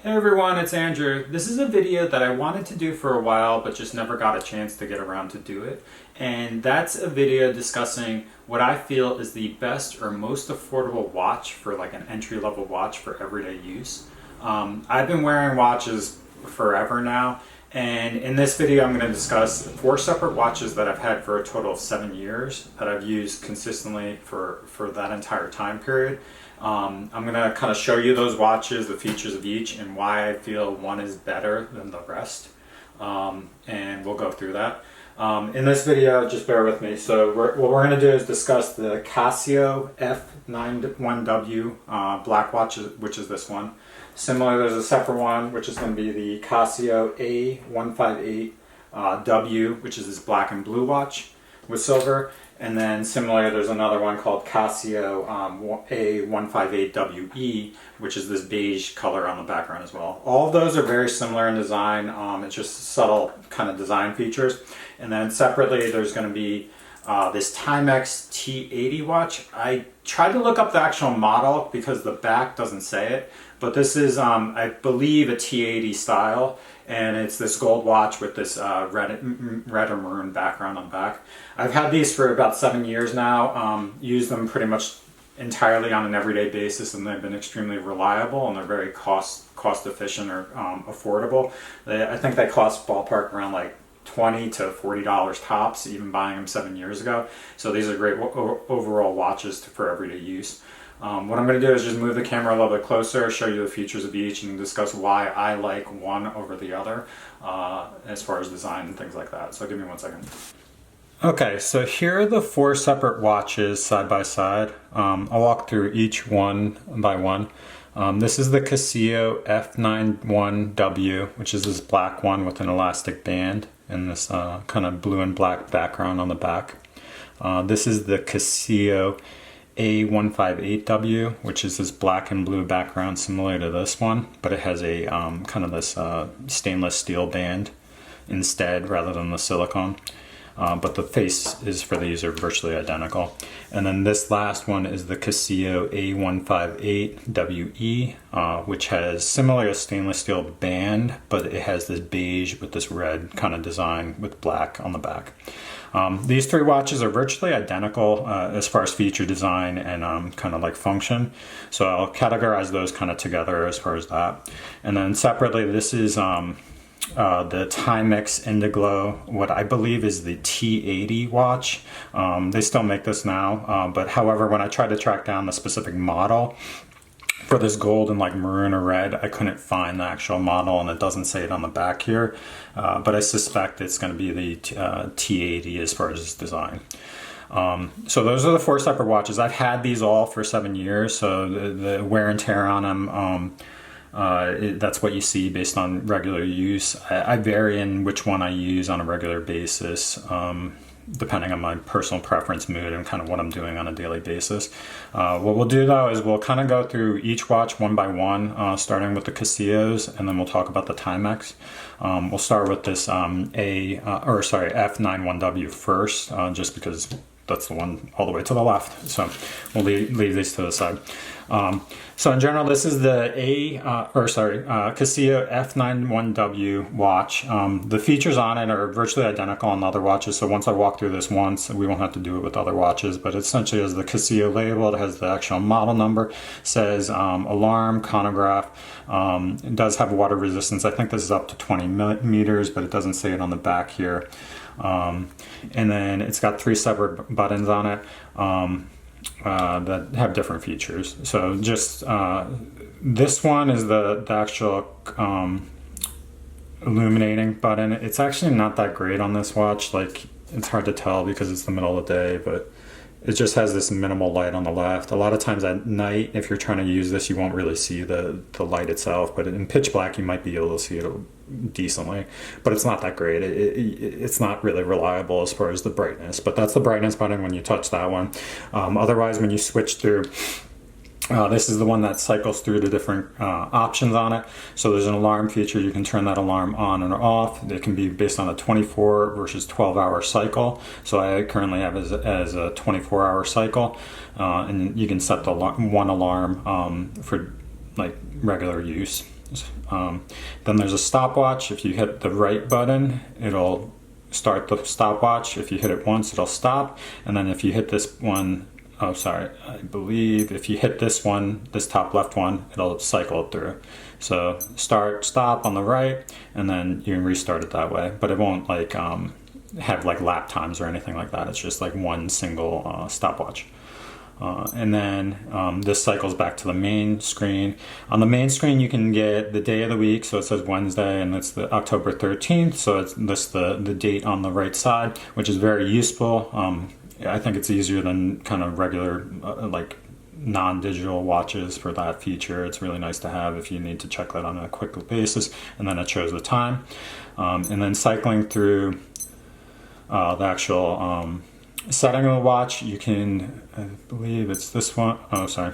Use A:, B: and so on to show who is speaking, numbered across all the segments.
A: Hey everyone, it's Andrew. This is a video that I wanted to do for a while but just never got a chance to get around to do it. And that's a video discussing what I feel is the best or most affordable watch for like an entry-level watch for everyday use. I've been wearing watches forever now, and in this video I'm going to discuss 4 separate watches that I've had for a total of 7 years that I've used consistently for that entire time period. I'm going to kind of show you those watches, the features of each, and why I feel one is better than the rest. And we'll go through that. In this video, just bear with me. So what we're going to do is discuss the Casio F91W black watch, which is this one. Similar, there's a separate one, which is going to be the Casio A158W, which is this black and blue watch with silver. And then similarly, there's another one called Casio A158WE, which is this beige color on the background as well. All of those are very similar in design. It's just subtle kind of design features. And then separately, there's going to be this Timex T80 watch. I tried to look up the actual model because the back doesn't say it, but this is, I believe, a T80 style. And it's this gold watch with this red or maroon background on the back. I've had these for about 7 years now, used them pretty much entirely on an everyday basis, and they've been extremely reliable, and they're very cost efficient or affordable. I think they cost ballpark around like $20 to $40 tops, even buying them 7 years ago. So these are great overall watches for everyday use. What I'm going to do is just move the camera a little bit closer, show you the features of each, and discuss why I like one over the other as far as design and things like that. So give me 1 second. Okay, so here are the 4 separate watches side by side. I'll walk through each one by one. This is the Casio F91W, which is this black one with an elastic band and this kind of blue and black background on the back. This is the Casio A158W, which is this black and blue background similar to this one, but it has a kind of this stainless steel band instead rather than the silicone. But the face is for these are virtually identical. And then this last one is the Casio A158WE, which has similar a stainless steel band, but it has this beige with this red kind of design with black on the back. These 3 watches are virtually identical as far as feature design and kind of like function. So I'll categorize those kind of together as far as that. And then separately, this is the Timex Indiglo, what I believe is the T80 watch. They still make this now, but however, when I tried to track down the specific model for this gold and like maroon or red, I couldn't find the actual model, and it doesn't say it on the back here, but I suspect it's going to be the T80 as far as its design. So those are the 4 separate watches. I've had these all for 7 years, so the wear and tear on them, that's what you see based on regular use. I vary in which one I use on a regular basis, depending on my personal preference, mood, and kind of what I'm doing on a daily basis. What we'll do though is we'll kind of go through each watch one by one, starting with the Casios, and then we'll talk about the Timex. We'll start with this F91W first, just because that's the one all the way to the left. So we'll leave these to the side. So in general, this is the Casio F91W watch. The features on it are virtually identical on other watches. So once I walk through this once, we won't have to do it with other watches, but essentially has the Casio label. It has the actual model number, says alarm, chronograph. It does have water resistance. I think this is up to 20 millimeters, but it doesn't say it on the back here. And then it's got 3 separate buttons on it that have different features. So just this one is the actual illuminating button. It's actually not that great on this watch. Like, it's hard to tell because it's the middle of the day, but it just has this minimal light on the left. A lot of times at night, if you're trying to use this, you won't really see the light itself, but in pitch black, you might be able to see it decently, but it's not that great. It's not really reliable as far as the brightness, but that's the brightness button when you touch that one. Otherwise, when you switch through, this is the one that cycles through the different options on it. So there's an alarm feature. You can turn that alarm on and off. It can be based on a 24 versus 12-hour cycle. So I currently have as a 24-hour cycle, and you can set the one alarm for like regular use. Then there's a stopwatch. If you hit the right button, it'll start the stopwatch. If you hit it once, it'll stop. And then if you hit this one, oh sorry, I believe if you hit this one, this top left one, it'll cycle it through. So start, stop on the right, and then you can restart it that way. But it won't like have like lap times or anything like that. It's just like one single stopwatch. And then this cycles back to the main screen. On the main screen you can get the day of the week, so it says Wednesday and it's the October 13th, so it's the date on the right side, which is very useful. I think it's easier than kind of regular like non-digital watches for that feature. It's really nice to have if you need to check that on a quick basis, and then it shows the time. And then cycling through the actual setting of the watch, you can, I believe it's this one. Oh, sorry.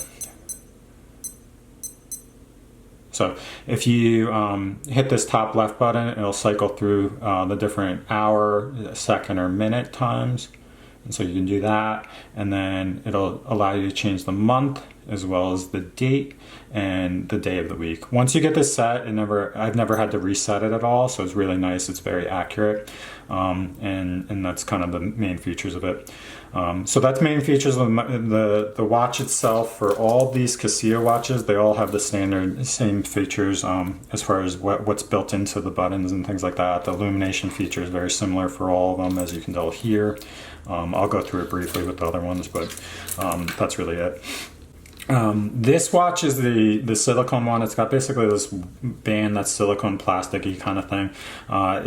A: So if you hit this top left button, it'll cycle through the different hour, second, or minute times. And so you can do that, and then it'll allow you to change the month as well as the date and the day of the week. Once you get this set, I've never had to reset it at all, so it's really nice. It's very accurate, and that's kind of the main features of it. So that's main features of the watch itself. For all these Casio watches, they all have the same features as far as what's built into the buttons and things like that. The illumination feature is very similar for all of them, as you can tell here. I'll go through it briefly with the other ones, but that's really it. This watch is the silicone one. It's got basically this band that's silicone plasticky kind of thing.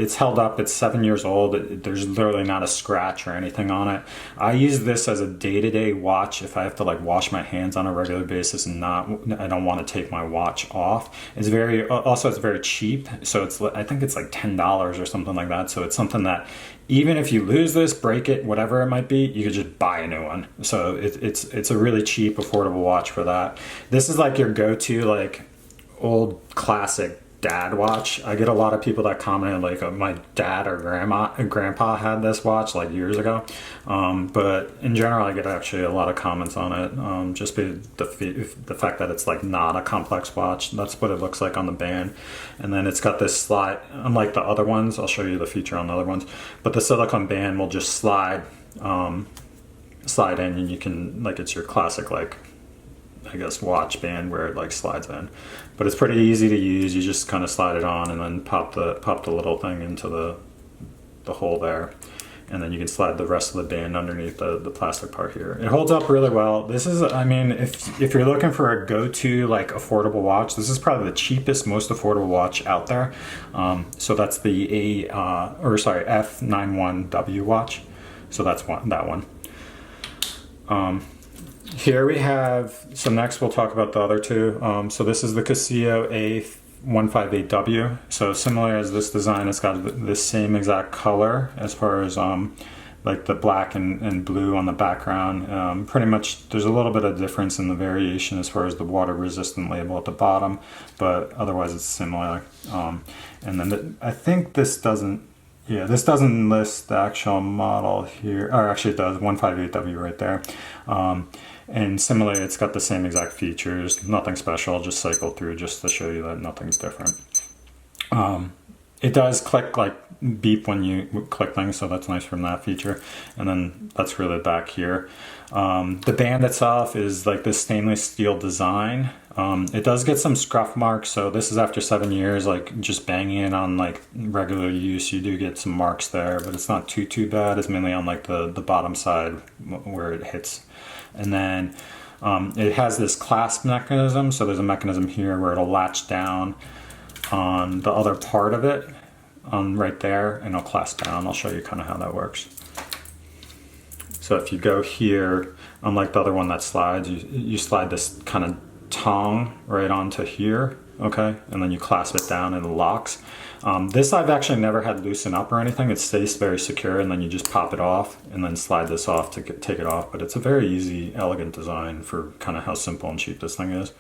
A: It's held up. It's 7 years old. There's literally not a scratch or anything on it. I use this as a day-to-day watch if I have to like wash my hands on a regular basis and I don't want to take my watch off. It's very cheap. So I think it's like $10 or something like that. So it's something that even if you lose this, break it, whatever it might be, you could just buy a new one. So it's a really cheap, affordable watch for that. This is like your go-to like old classic dad watch. I get a lot of people that comment like my dad or grandpa had this watch like years ago, but in general I get actually a lot of comments on it, just the fact that it's like not a complex watch. That's what it looks like on the band. And then it's got this slide, unlike the other ones. I'll show you the feature on the other ones, but the silicone band will just slide in, and you can, like, it's your classic like I guess watch band where it like slides in, but it's pretty easy to use. You just kind of slide it on and then pop the little thing into the hole there, and then you can slide the rest of the band underneath the plastic part here. It holds up really well. This is, I mean, if you're looking for a go-to like affordable watch, this is probably the cheapest, most affordable watch out there. So that's the F91W watch. So that's that one. Here we have, so next we'll talk about the other two. So this is the Casio A158W. So similar as this design, it's got the same exact color as far as like the black and blue on the background. Pretty much there's a little bit of difference in the variation as far as the water resistant label at the bottom, but otherwise it's similar. And then I think this doesn't list the actual model here, or actually it does, 158W right there. And similarly, it's got the same exact features, nothing special. I'll just cycle through just to show you that nothing's different. It does click, like beep when you click things, so that's nice from that feature. And then that's really back here. The band itself is like this stainless steel design. It does get some scruff marks, so this is after 7 years, like just banging it on like regular use, you do get some marks there, but it's not too bad. It's mainly on like the bottom side where it hits. And then it has this clasp mechanism, so there's a mechanism here where it'll latch down on the other part of it, right there, and it'll clasp down. I'll show you kind of how that works. So if you go here, unlike the other one that slides, you slide this kind of tongue right onto here, okay, and then you clasp it down and it locks. This I've actually never had loosen up or anything. It stays very secure, and then you just pop it off and then slide this off to take it off. But it's a very easy, elegant design for kind of how simple and cheap this thing is.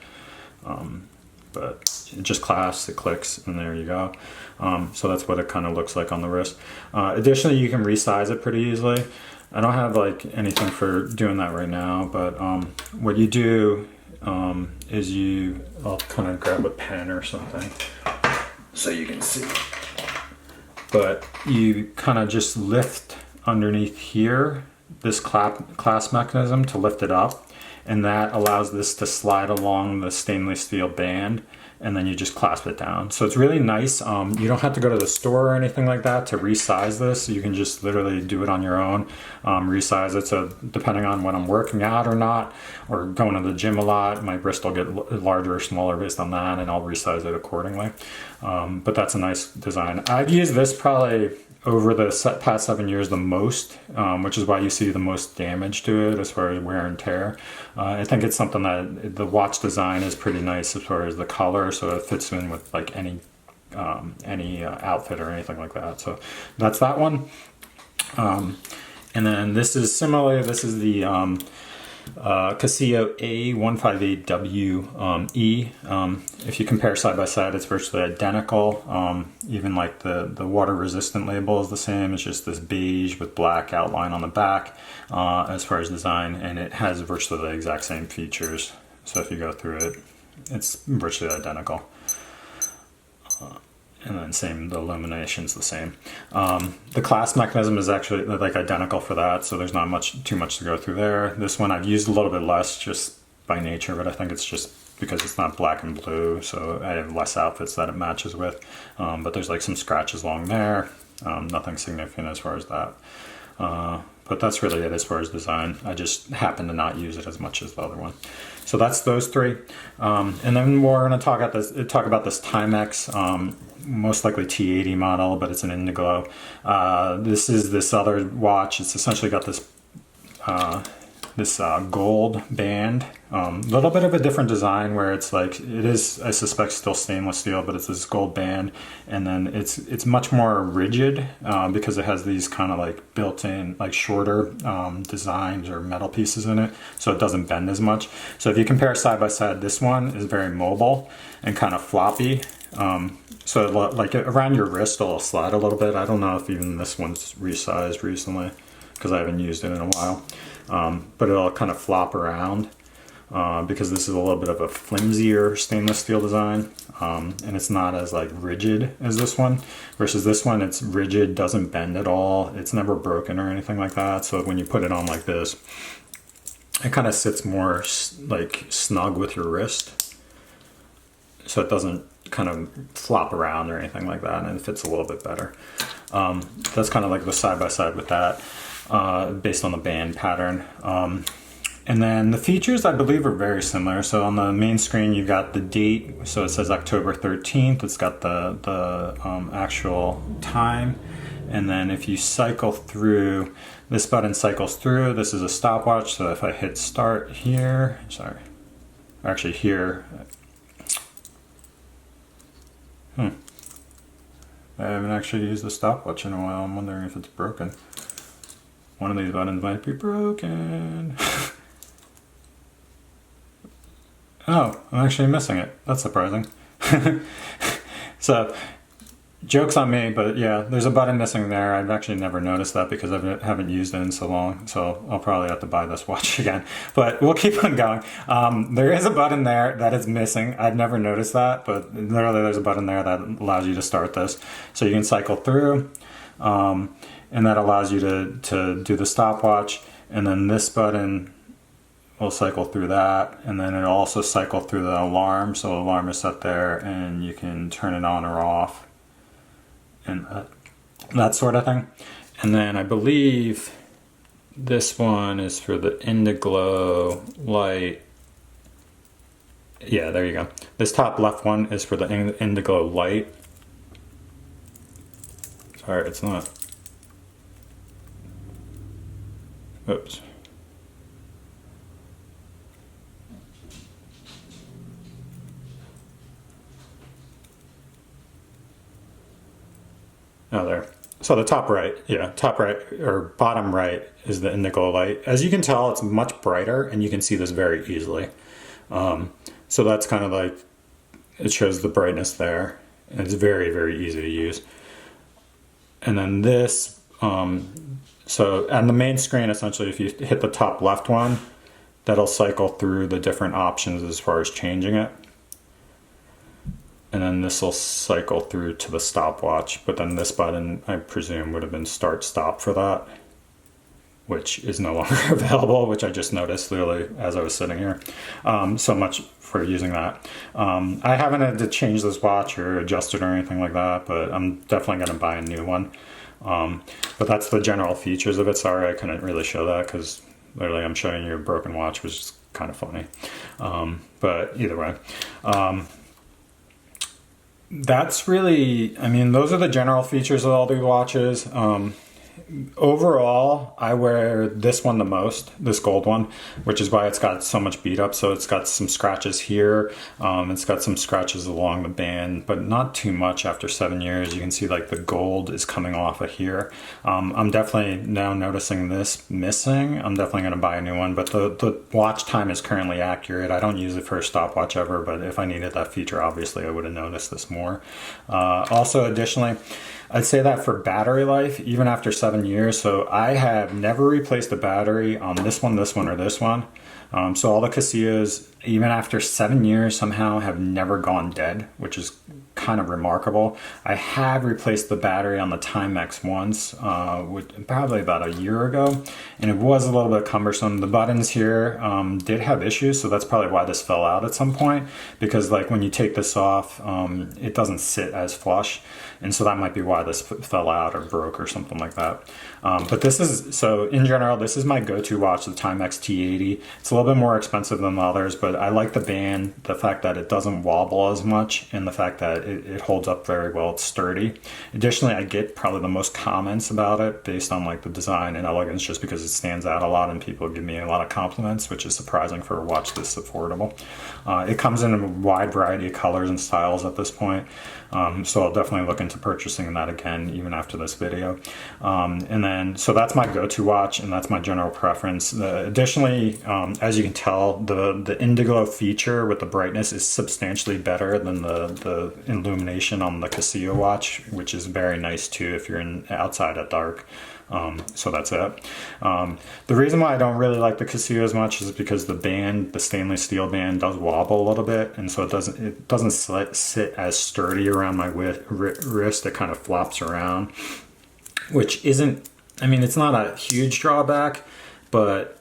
A: But it just clasps, it clicks, and there you go. So that's what it kind of looks like on the wrist. Additionally, you can resize it pretty easily. I don't have like anything for doing that right now, but what you do is I'll kind of grab a pen or something so you can see. But you kind of just lift underneath here, this clasp mechanism to lift it up, and that allows this to slide along the stainless steel band, and then you just clasp it down. So it's really nice. You don't have to go to the store or anything like that to resize this. You can just literally do it on your own, resize it. So depending on when I'm working out or not, or going to the gym a lot, my wrist will get larger or smaller based on that, and I'll resize it accordingly. But that's a nice design. I've used this probably over the past 7 years the most, which is why you see the most damage to it as far as wear and tear. I think it's something that the watch design is pretty nice as far as the color, so it fits in with like any outfit or anything like that. So that's that one. And then this is similar. This is the Casio A158WE. If you compare side by side, it's virtually identical. Even like the water resistant label is the same. It's just this beige with black outline on the back as far as design, and it has virtually the exact same features. So if you go through it, it's virtually identical. And then the illumination's the same. The clasp mechanism is actually like identical for that, so there's not too much to go through there. This one I've used a little bit less just by nature, but I think it's just because it's not black and blue, so I have less outfits that it matches with. But there's like some scratches along there, nothing significant as far as that. But that's really it as far as design. I just happen to not use it as much as the other one. So that's those three. And then we're going to talk about this Timex, most likely T80 model, but it's an indigo. This is this other watch. It's essentially got this gold band. Little bit of a different design where it's like, it is, I suspect, still stainless steel, but it's this gold band, and then it's much more rigid because it has these kind of like built-in, like shorter designs or metal pieces in it, so it doesn't bend as much. So if you compare side by side, this one is very mobile and kind of floppy. So like around your wrist it'll slide a little bit. I don't know if even this one's resized recently because I haven't used it in a while. But it'll kind of flop around because this is a little bit of a flimsier stainless steel design, and it's not as like rigid as this one, versus this one it's rigid, doesn't bend at all, it's never broken or anything like that. So when you put it on like this, it kind of sits more like snug with your wrist, so it doesn't kind of flop around or anything like that, and it fits a little bit better. That's kind of like the side by side with that. Based on the band pattern. And then the features, I believe, are very similar. So on the main screen you've got the date, so it says October 13th. It's got the actual time, and then if you cycle through, this button cycles through. This is a stopwatch, so if I hit start here, actually here, I haven't actually used the stopwatch in a while. I'm wondering if it's broken. One of these buttons might be broken. Oh, I'm actually missing it. That's surprising. So, joke's on me, but yeah, there's a button missing there. I've actually never noticed that because I haven't used it in so long, so I'll probably have to buy this watch again. But we'll keep on going. There is a button there that is missing. I've never noticed that, but literally there's a button there that allows you to start this. So you can cycle through. And that allows you to do the stopwatch, and then this button will cycle through that, and then it'll also cycle through the alarm. So the alarm is set there, and you can turn it on or off, and that sort of thing. And then I believe this one is for the Indiglo light. Yeah, there you go. This top left one is for the Indiglo light. Sorry, it's not. Oops. Oh, there. So the top right, yeah, top right or bottom right is the indigo light. As you can tell, it's much brighter, and you can see this very easily. So that's kind of like, it shows the brightness there, and it's very, very easy to use. And then this, so on the main screen, essentially, if you hit the top left one, that'll cycle through the different options as far as changing it. And then this will cycle through to the stopwatch, but then this button, I presume, would have been start stop for that, which is no longer available, which I just noticed literally as I was sitting here. So much for using that. I haven't had to change this watch or adjust it or anything like that, but I'm definitely gonna buy a new one. But that's the general features of it. Sorry, I couldn't really show that because literally I'm showing you a broken watch, which is kind of funny. But either way. That's really, I mean, those are the general features of all these watches. Overall, I wear this one the most, this gold one, which is why it's got so much beat up. So it's got some scratches here. It's got some scratches along the band, but not too much after 7 years. You can see like the gold is coming off of here. I'm definitely now noticing this missing. I'm definitely going to buy a new one, but the watch time is currently accurate. I don't use it for a stopwatch ever, but if I needed that feature, obviously I would have noticed this more. Also, additionally, I'd say that for battery life, even after 7 years, so I have never replaced a battery on this one, or this one. So all the Casios, even after 7 years, somehow have never gone dead, which is kind of remarkable. I have replaced the battery on the Timex once, probably about a year ago, and it was a little bit cumbersome. The buttons here did have issues, so that's probably why this fell out at some point, because like when you take this off, it doesn't sit as flush, and so that might be why this fell out or broke or something like that. But this is, so in general, this is my go-to watch, the Timex T80. It's a little bit more expensive than the others, but I like the band, the fact that it doesn't wobble as much, and the fact that it holds up very well. It's sturdy. Additionally, I get probably the most comments about it based on like the design and elegance, just because it stands out a lot and people give me a lot of compliments, which is surprising for a watch this affordable. It comes in a wide variety of colors and styles at this point. So I'll definitely look into purchasing that again, even after this video. And then, so that's my go-to watch, and that's my general preference. Additionally, as you can tell, the indigo feature with the brightness is substantially better than the illumination on the Casio watch, which is very nice too if you're outside at dark. So that's it. The reason why I don't really like the Casio as much is because the band, the stainless steel band, does wobble a little bit, and so it doesn't sit as sturdy around my wrist. It kind of flops around, which isn't, I mean, it's not a huge drawback, but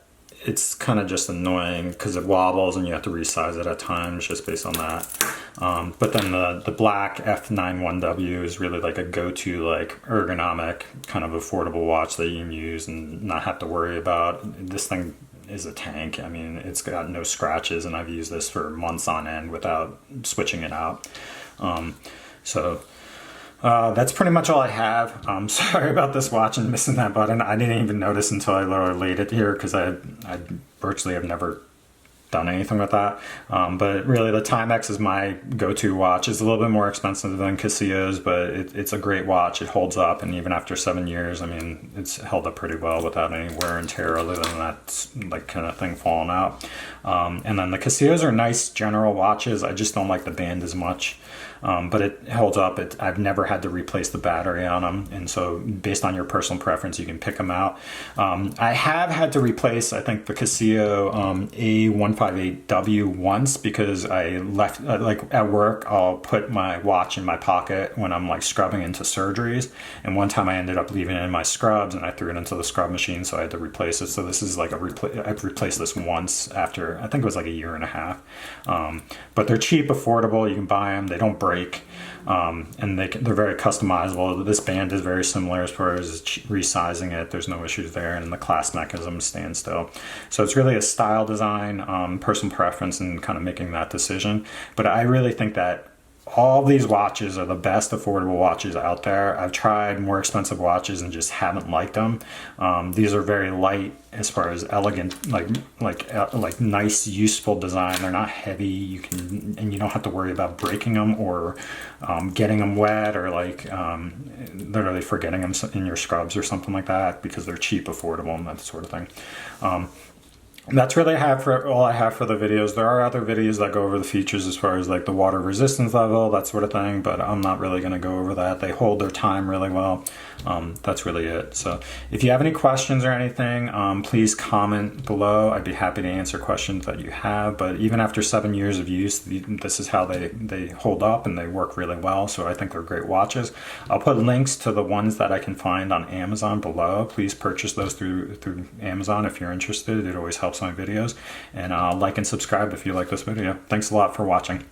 A: it's kind of just annoying because it wobbles and you have to resize it at times just based on that. But then the black F91W is really like a go-to, like ergonomic kind of affordable watch that you can use and not have to worry about. This thing is a tank. I mean, it's got no scratches, and I've used this for months on end without switching it out. That's pretty much all I have. I'm sorry about this watch and missing that button. I didn't even notice until I literally laid it here because I virtually have never done anything with that. But really the Timex is my go-to watch. It's a little bit more expensive than Casio's, but it's a great watch. It holds up, and even after 7 years, I mean, it's held up pretty well without any wear and tear other than that like kind of thing falling out. And then the Casios are nice general watches. I just don't like the band as much. But it holds up. I've never had to replace the battery on them, and so based on your personal preference, you can pick them out. I have had to replace, I think, the Casio A158W once because I left, like at work, I'll put my watch in my pocket when I'm like scrubbing into surgeries, and one time I ended up leaving it in my scrubs and I threw it into the scrub machine, so I had to replace it. So this is like I've replaced this once after, I think it was like a year and a half. But they're cheap, affordable, you can buy them, they don't break. And they're very customizable. This band is very similar as far as resizing it. There's no issues there, and the clasp mechanism stands still. So it's really a style design, personal preference, and kind of making that decision. But I really think that all these watches are the best affordable watches out there. I've tried more expensive watches and just haven't liked them. These are very light as far as elegant, like nice, useful design. They're not heavy. And you don't have to worry about breaking them or getting them wet or like literally forgetting them in your scrubs or something like that, because they're cheap, affordable, and that sort of thing. That's really all I have for the videos. There are other videos that go over the features as far as like the water resistance level, that sort of thing, but I'm not really going to go over that. They hold their time really well. That's really it. So if you have any questions or anything, please comment below. I'd be happy to answer questions that you have, but even after 7 years of use, this is how they hold up, and they work really well. So I think they're great watches. I'll put links to the ones that I can find on Amazon below. Please purchase those through Amazon if you're interested. It always helps my videos. And like and subscribe if you like this video. Thanks a lot for watching.